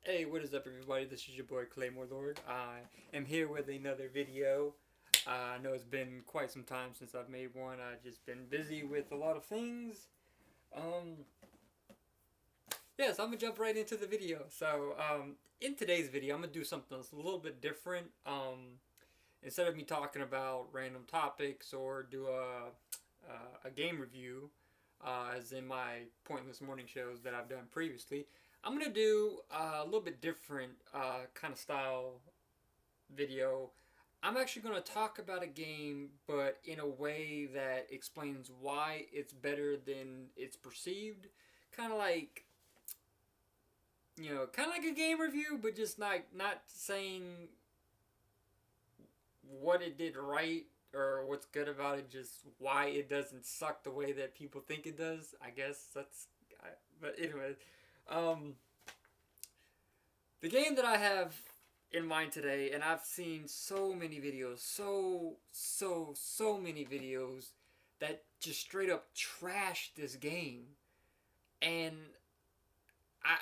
Hey, what is up, everybody? This is your boy Claymore Lord. I am here with another video. I know it's been quite some time since I've made one. I've just been busy with a lot of things. Um, so I'm gonna jump right into the video. In today's video, I'm gonna do something that's a little bit different. Instead of me talking about random topics or do a game review, as in my pointless morning shows that I've done previously, I'm gonna do a little bit different kind of style video. I'm actually gonna talk about a game, but in a way that explains why it's better than it's perceived. Kind of like kind of like a game review, but just not saying what it did right or what's good about it, just why it doesn't suck the way that people think it does. I guess that's. But anyway, um, the game that I have in mind today, and I've seen so many videos, so many videos that just straight up trash this game, and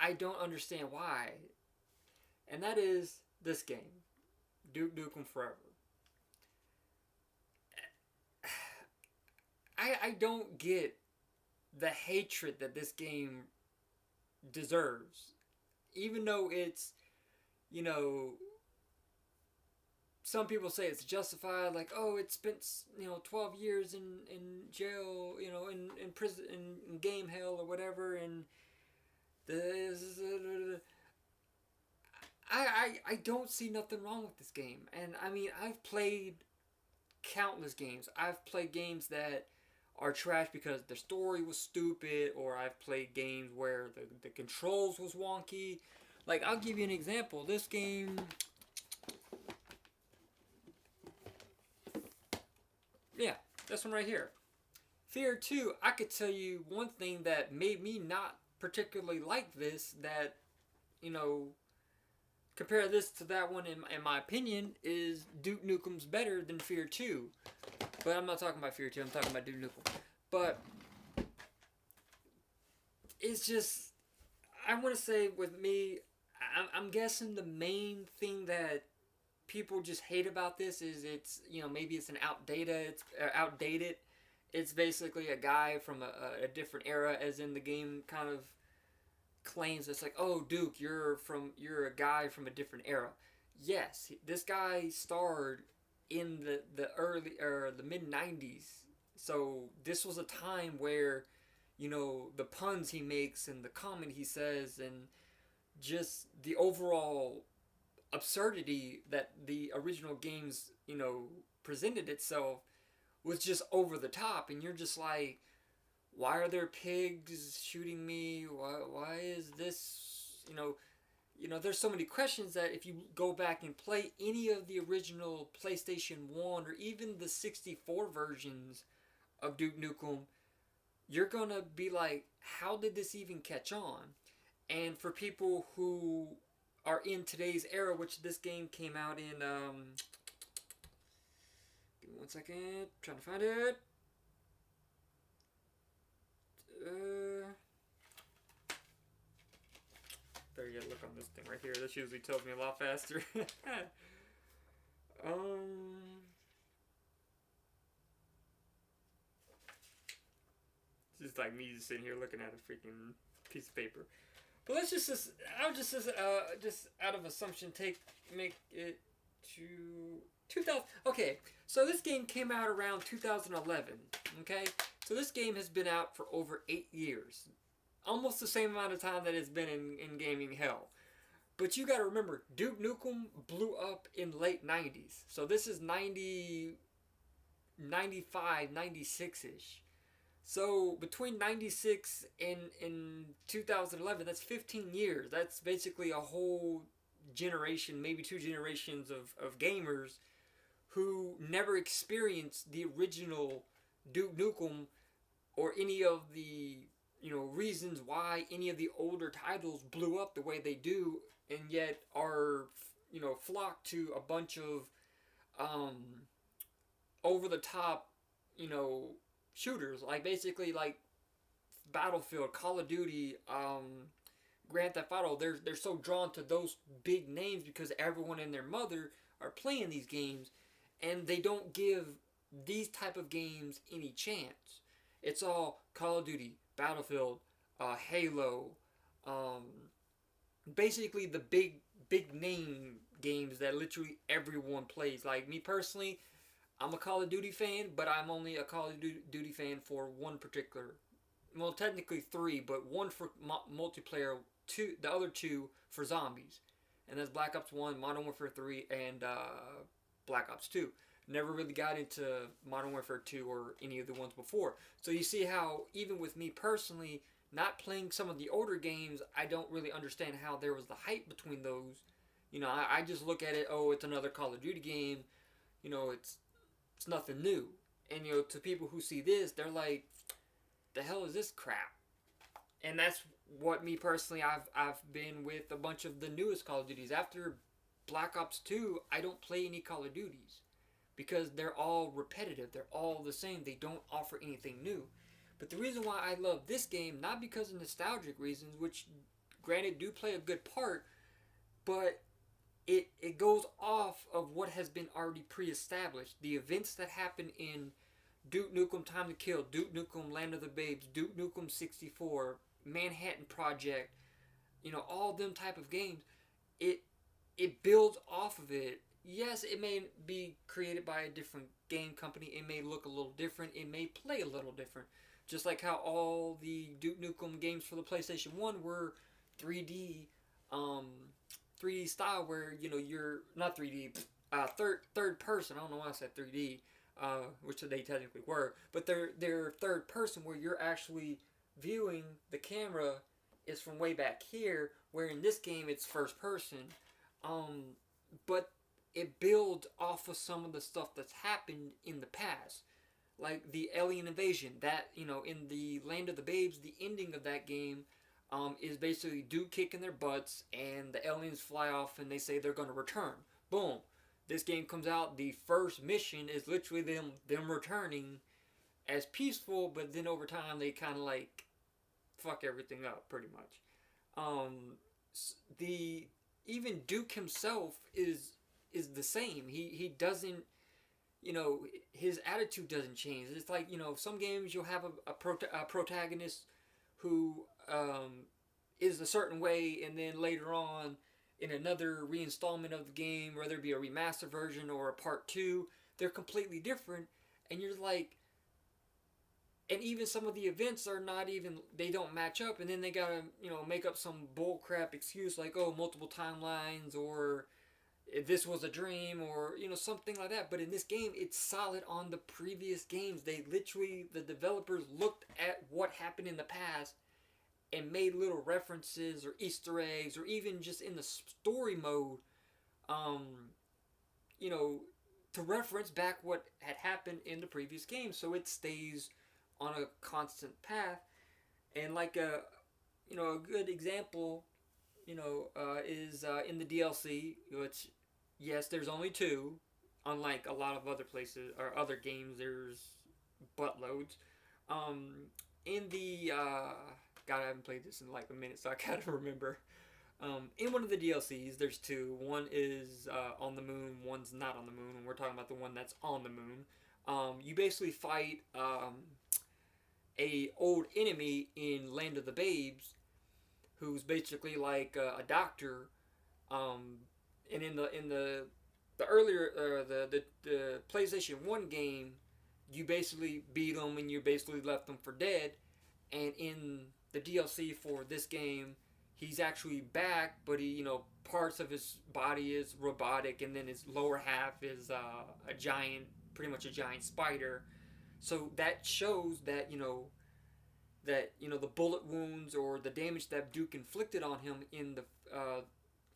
I don't understand why. And that is this game, Duke Nukem Forever. I don't get the hatred that this game deserves, even though it's, you know, some people say it's justified, like, oh, it spent 12 years in jail, in prison, in game hell or whatever, and this. I don't see nothing wrong with this game, and I mean, I've played countless games. I've played games that are trash because the story was stupid, or I've played games where the controls was wonky. Like, I'll give you an example. This game, yeah, this one right here. Fear 2, I could tell you one thing that made me not particularly like this, that, you know, compare this to that one, in my opinion, is Duke Nukem's better than Fear 2. But I'm not talking about Fear 2, I'm talking about Duke Nukem. But it's just, I want to say with me, I'm guessing the main thing that people just hate about this is it's, maybe it's outdated. It's basically a guy from a different era, as in the game kind of claims it's like, oh, Duke, you're a guy from a different era. Yes, this guy starred in the early or the mid 90s. So this was a time where, the puns he makes and the comment he says and just the overall absurdity that the original games, presented itself was just over the top, and you're just like, why are there pigs shooting me? Why is this, there's so many questions that if you go back and play any of the original PlayStation 1 or even the 64 versions of Duke Nukem, you're gonna be like, how did this even catch on? And for people who are in today's era, which this game came out in, give me one second, trying to find it. Better yet, look on this thing right here. This usually tells me a lot faster. It's just like me just sitting here looking at a freaking piece of paper. But let's I'll just out of assumption make it to 2000. Okay, so this game came out around 2011. Okay, so this game has been out for over 8 years, almost the same amount of time that it's been in gaming hell. But you got to remember, Duke Nukem blew up in late 90s. So this is 90, 95, 96-ish. So between 96 and 2011, that's 15 years. That's basically a whole generation, maybe 2 generations of gamers who never experienced the original Duke Nukem or any of the, reasons why any of the older titles blew up the way they do, and yet are, flocked to a bunch of over the top, shooters, like basically like Battlefield, Call of Duty, Grand Theft Auto, they're so drawn to those big names because everyone and their mother are playing these games, and they don't give these type of games any chance. It's all Call of Duty, Battlefield, Halo, um, basically the big name games that literally everyone plays. Like me personally, I'm a Call of Duty fan, but I'm only a Call of Duty fan for one particular. Well, technically three, but one for multiplayer, two, the other two for zombies, and that's Black Ops One, Modern Warfare 3, and Black Ops 2. Never really got into Modern Warfare 2 or any of the ones before. So you see how even with me personally, not playing some of the older games, I don't really understand how there was the hype between those. I just look at it, oh, it's another Call of Duty game. It's nothing new. And to people who see this, they're like, the hell is this crap? And that's what me personally I've been with a bunch of the newest Call of Duties. After Black Ops 2, I don't play any Call of Duties because they're all repetitive. They're all the same. They don't offer anything new. But the reason why I love this game, not because of nostalgic reasons, which granted do play a good part, but it goes off of what has been already pre-established. The events that happen in Duke Nukem Time to Kill, Duke Nukem Land of the Babes, Duke Nukem 64, Manhattan Project, all them type of games, it builds off of it. Yes, it may be created by a different game company. It may look a little different. It may play a little different. Just like how all the Duke Nukem games for the PlayStation 1 were 3D, 3D style, where you're not 3D, third person. I don't know why I said 3D, which they technically were, but they're third person, where you're actually viewing the camera is from way back here, where in this game it's first person. But it builds off of some of the stuff that's happened in the past, like the alien invasion. That in the Land of the Babes, the ending of that game is basically Duke kicking their butts, and the aliens fly off, and they say they're going to return. Boom. This game comes out. The first mission is literally them returning as peaceful, but then over time they kind of like fuck everything up pretty much. The even Duke himself is the same. He doesn't, his attitude doesn't change. It's like, some games you'll have a protagonist who is a certain way, and then later on in another reinstallment of the game, whether it be a remaster version or a part 2, they're completely different, and you're like, and even some of the events are not even, they don't match up, and then they gotta, make up some bullcrap excuse like, oh, multiple timelines, or this was a dream, or, something like that. But in this game, it's solid on the previous games. They literally, the developers looked at what happened in the past and made little references or Easter eggs, or even just in the story mode, to reference back what had happened in the previous game, so it stays on a constant path. And like a good example, is in the DLC, which, yes, there's only 2, unlike a lot of other places or other games. There's buttloads. In the God, I haven't played this in like a minute, so I gotta remember. In one of the DLCs, there's 2. One is on the moon, one's not on the moon, and we're talking about the one that's on the moon. You basically fight a old enemy in Land of the Babes, who's basically like a doctor. And in the earlier the PlayStation 1 game, you basically beat him and you basically left him for dead. And in the DLC for this game, he's actually back, but he, parts of his body is robotic, and then his lower half is a giant, pretty much a giant spider. So that shows that, the bullet wounds or the damage that Duke inflicted on him in the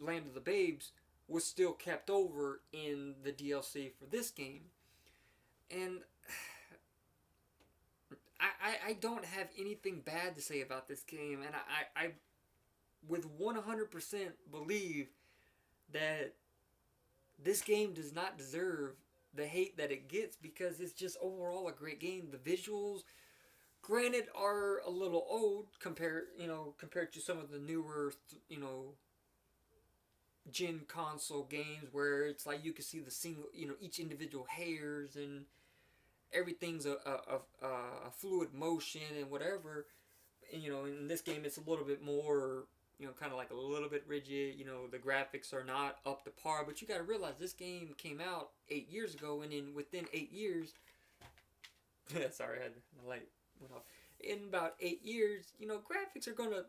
Land of the Babes was still kept over in the DLC for this game. And I don't have anything bad to say about this game, and I with 100% believe that this game does not deserve the hate that it gets, because it's just overall a great game. The visuals, granted, are a little old compared to some of the newer gen console games where it's like you can see the single each individual hairs and everything's a fluid motion and whatever. And, in this game it's a little bit more kind of like a little bit rigid. The graphics are not up to par, but you got to realize this game came out 8 years ago, and in within 8 years, sorry, I had the light went off. In about 8 years, graphics are gonna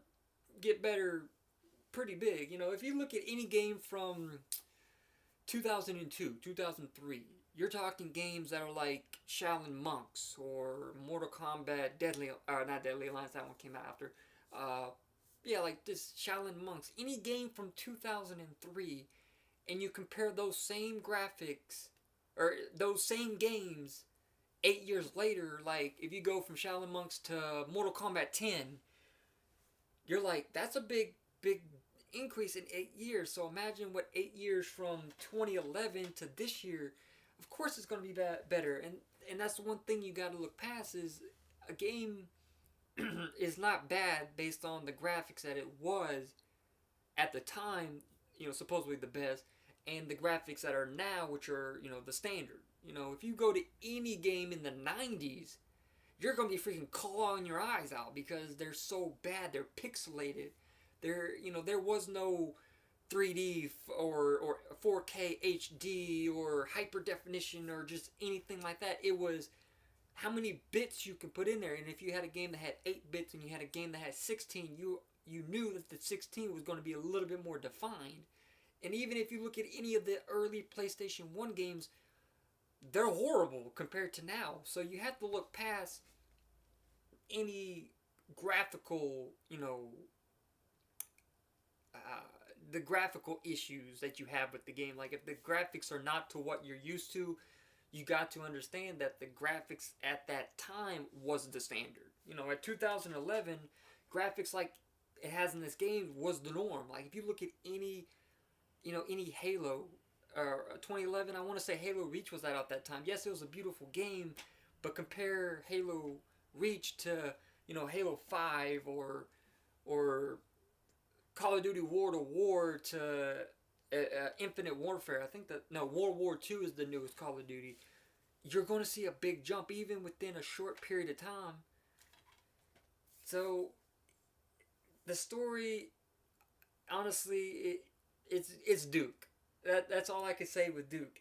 get better pretty big. If you look at any game from 2002, 2003, you're talking games that are like Shaolin Monks or Mortal Kombat not Deadly Alliance, that one came out after. Yeah, like this Shaolin Monks. Any game from 2003, and you compare those same graphics, or those same games 8 years later, like if you go from Shaolin Monks to Mortal Kombat 10, you're like, that's a big increase in 8 years. So imagine what 8 years from 2011 to this year. Of course, it's going to be better, and that's the one thing you got to look past is a game is not bad based on the graphics that it was at the time, supposedly the best, and the graphics that are now, which are the standard. If you go to any game in the 90s, you're going to be freaking clawing your eyes out because they're so bad. They're pixelated. There was no 3D or 4K HD or hyper definition or just anything like that. It was how many bits you can put in there. And if you had a game that had 8 bits and you had a game that had 16, you knew that the 16 was going to be a little bit more defined. And even if you look at any of the early PlayStation 1 games, they're horrible compared to now. So you have to look past any graphical, the graphical issues that you have with the game. Like if the graphics are not to what you're used to, you got to understand that the graphics at that time was the standard. At 2011, graphics like it has in this game was the norm. Like if you look at any Halo, 2011, I want to say Halo Reach was out at that time. Yes, it was a beautiful game, but compare Halo Reach to Halo 5 or Call of Duty World of War to Infinite Warfare. I think World War II is the newest Call of Duty. You're going to see a big jump even within a short period of time. So the story, honestly, it's Duke. That's all I can say with Duke.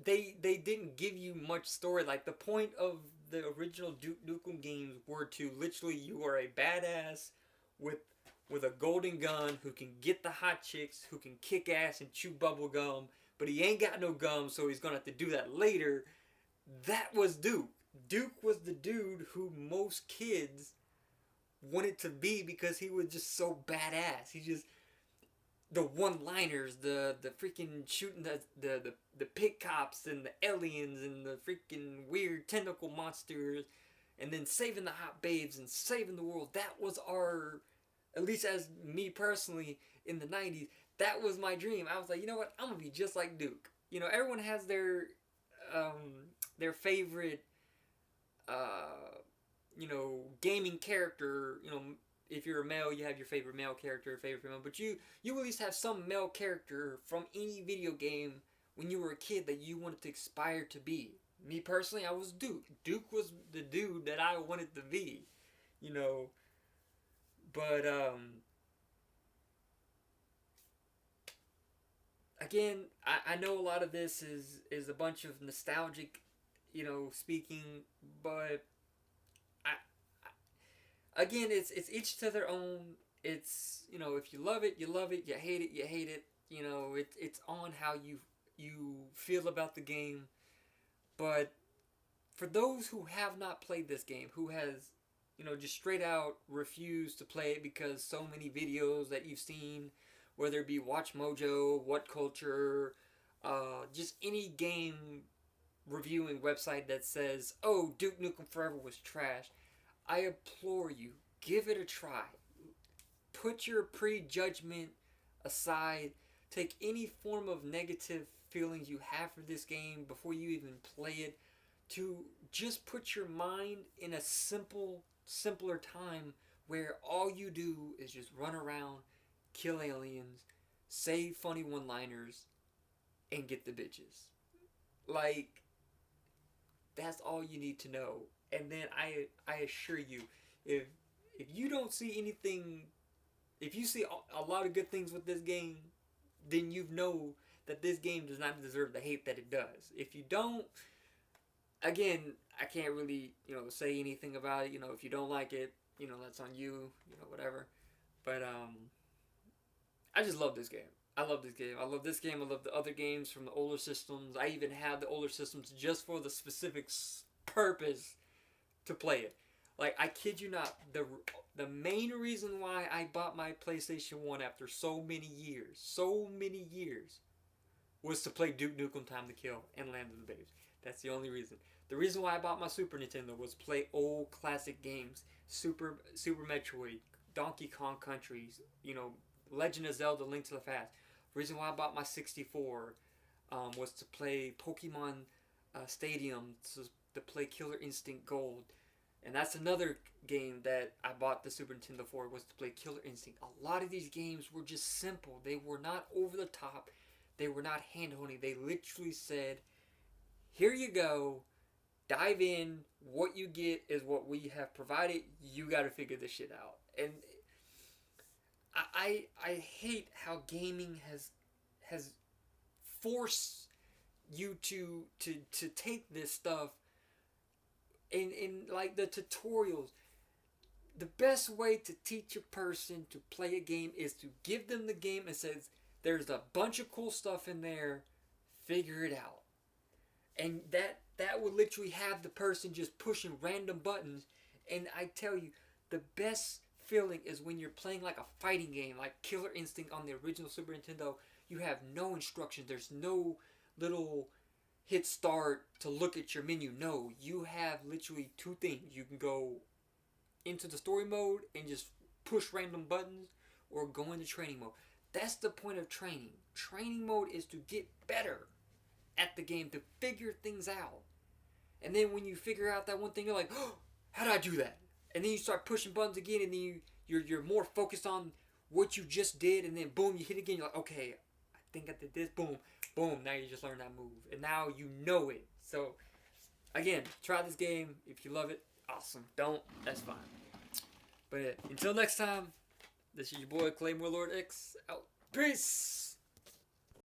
They didn't give you much story. Like the point of the original Duke Nukem games were to literally, you are a badass with a golden gun who can get the hot chicks, who can kick ass and chew bubble gum, but he ain't got no gum, so he's gonna have to do that later. That was Duke. Duke was the dude who most kids wanted to be because he was just so badass. He just, the one-liners, the freaking shooting the pit cops and the aliens and the freaking weird tentacle monsters, and then saving the hot babes and saving the world. That was our, at least as me personally in the 90s, that was my dream. I was like, you know what? I'm going to be just like Duke. Everyone has their favorite, gaming character. If you're a male, you have your favorite male character, favorite female. But you at least have some male character from any video game when you were a kid that you wanted to aspire to be. Me personally, I was Duke. Duke was the dude that I wanted to be. But again, I know a lot of this is a bunch of nostalgic, speaking, but again, it's each to their own. It's if you love it, you love it. You hate it, you hate it. It's on how you feel about the game. But for those who have not played this game, who has just straight out refused to play it because so many videos that you've seen, whether it be Watch Mojo, What Culture, just any game reviewing website that says, oh, Duke Nukem Forever was trash, I implore you, give it a try. Put your prejudgment aside. Take any form of negative feelings you have for this game before you even play it to just put your mind in a simpler time where all you do is just run around, kill aliens, say funny one-liners, and get the bitches. Like, that's all you need to know. And then I assure you, if if you don't see anything, if you see a lot of good things with this game, then you know that this game does not deserve the hate that it does. If you don't, again, I can't really, say anything about it. If you don't like it, that's on you, whatever. But I just love this game. I love this game. I love this game. I love the other games from the older systems. I even have the older systems just for the specific purpose to play it. Like, I kid you not, the main reason why I bought my PlayStation 1 after so many years, was to play Duke Nukem Time to Kill and Land of the Babes. That's the only reason. The reason why I bought my Super Nintendo was to play old classic games. Super Metroid, Donkey Kong Countries, Legend of Zelda Link to the Past. The reason why I bought my 64 was to play Pokemon Stadium, to play Killer Instinct Gold. And that's another game that I bought the Super Nintendo for, was to play Killer Instinct. A lot of these games were just simple. They were not over the top. They were not hand-holding. They literally said, here you go, dive in, what you get is what we have provided, you gotta figure this shit out. And I hate how gaming has forced you to take this stuff in like the tutorials. The best way to teach a person to play a game is to give them the game and says, there's a bunch of cool stuff in there, figure it out. And that would literally have the person just pushing random buttons. And I tell you, the best feeling is when you're playing like a fighting game, like Killer Instinct on the original Super Nintendo. You have no instructions. There's no little hit start to look at your menu. No, you have literally two things. You can go into the story mode and just push random buttons, or go into training mode. That's the point of training. Training mode is to get better at the game, to figure things out. And then when you figure out that one thing, you're like, oh, how did I do that? And then you start pushing buttons again, and then you're more focused on what you just did, and then boom, you hit again. You're like, okay, I think I did this. Boom, boom. Now you just learned that move, and now you know it. So again, try this game. If you love it, awesome. Don't, that's fine. But until next time, this is your boy Claymore Lord X out. Peace.